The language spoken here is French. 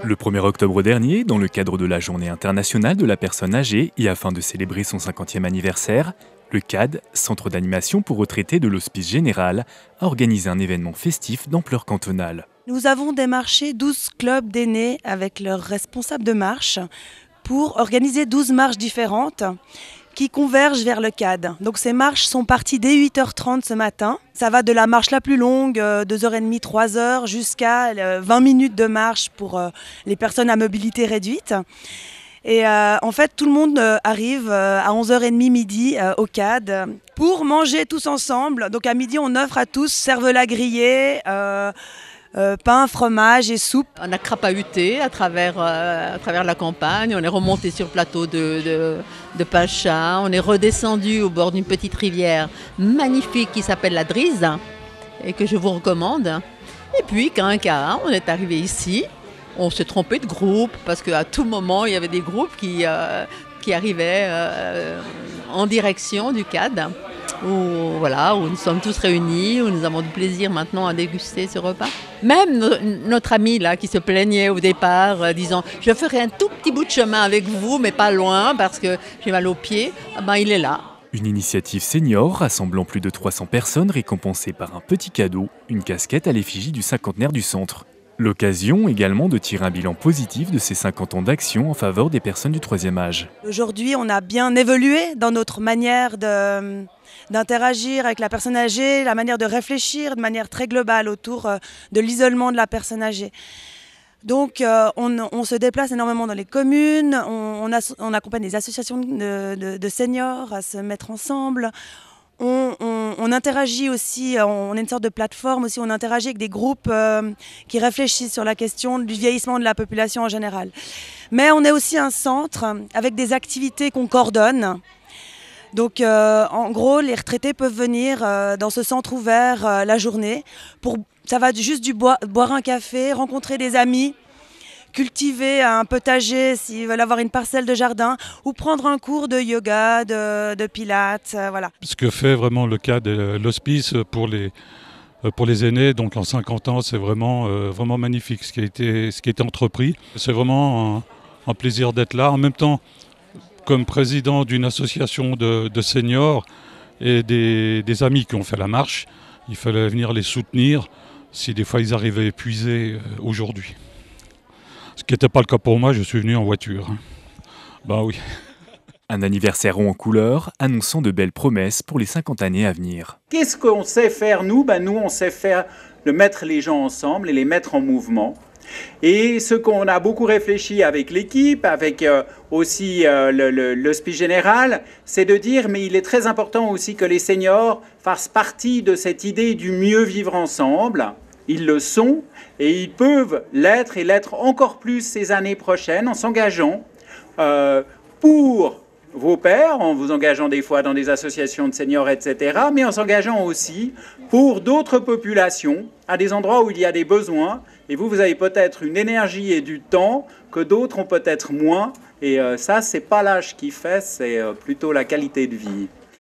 Le 1er octobre dernier, dans le cadre de la Journée internationale de la personne âgée et afin de célébrer son 50e anniversaire, le CAD, Centre d'animation pour retraités de l'Hospice Général, a organisé un événement festif d'ampleur cantonale. Nous avons démarché 12 clubs d'aînés avec leurs responsables de marche pour organiser 12 marches différentes qui convergent vers le CAD. Donc ces marches sont parties dès 8h30 ce matin. Ça va de la marche la plus longue, 2h30, 3h, jusqu'à 20 minutes de marche pour les personnes à mobilité réduite. Et en fait, tout le monde arrive à 11h30 midi au CAD pour manger tous ensemble. Donc à midi, on offre à tous cervelas grillés, pain, fromage et soupe. On a crapahuté à travers la campagne, on est remonté sur le plateau de Pacha, on est redescendu au bord d'une petite rivière magnifique qui s'appelle la Drise et que je vous recommande. Et puis, qu'un on est arrivé ici, on s'est trompé de groupe parce qu'à tout moment, il y avait des groupes qui arrivaient en direction du CAD. Où nous sommes tous réunis, où nous avons du plaisir maintenant à déguster ce repas. Même notre ami là qui se plaignait au départ, disant « je ferai un tout petit bout de chemin avec vous, mais pas loin parce que j'ai mal aux pieds », il est là. Une initiative senior rassemblant plus de 300 personnes récompensées par un petit cadeau, une casquette à l'effigie du cinquantenaire du centre. L'occasion également de tirer un bilan positif de ces 50 ans d'action en faveur des personnes du 3e âge. Aujourd'hui, on a bien évolué dans notre manière d'interagir avec la personne âgée, la manière de réfléchir de manière très globale autour de l'isolement de la personne âgée. Donc on se déplace énormément dans les communes, on accompagne les associations de seniors à se mettre ensemble. On interagit aussi, on est une sorte de plateforme aussi, on interagit avec des groupes qui réfléchissent sur la question du vieillissement de la population en général. Mais on est aussi un centre avec des activités qu'on coordonne. Donc en gros, les retraités peuvent venir dans ce centre ouvert la journée. Ça va juste boire un café, rencontrer des amis, cultiver un potager s'ils veulent avoir une parcelle de jardin ou prendre un cours de yoga, de pilates, voilà. Ce que fait vraiment le CAD et l'hospice pour les aînés, donc en 50 ans, c'est vraiment magnifique ce qui a été entrepris. C'est vraiment un plaisir d'être là. En même temps, comme président d'une association de seniors et des amis qui ont fait la marche, il fallait venir les soutenir si des fois ils arrivaient épuisés aujourd'hui. Ce qui n'était pas le cas pour moi, je suis venu en voiture. Oui. Un anniversaire rond en couleur, annonçant de belles promesses pour les 50 années à venir. Qu'est-ce qu'on sait faire nous ? Nous, on sait faire de mettre les gens ensemble et les mettre en mouvement. Et ce qu'on a beaucoup réfléchi avec l'équipe, avec aussi l'Hospice Général, c'est de dire, mais il est très important aussi que les seniors fassent partie de cette idée du mieux vivre ensemble. Ils le sont et ils peuvent l'être et l'être encore plus ces années prochaines en s'engageant pour vos pairs, en vous engageant des fois dans des associations de seniors, etc., mais en s'engageant aussi pour d'autres populations, à des endroits où il y a des besoins. Et vous avez peut-être une énergie et du temps que d'autres ont peut-être moins. Et ça, c'est pas l'âge qui fait, c'est plutôt la qualité de vie.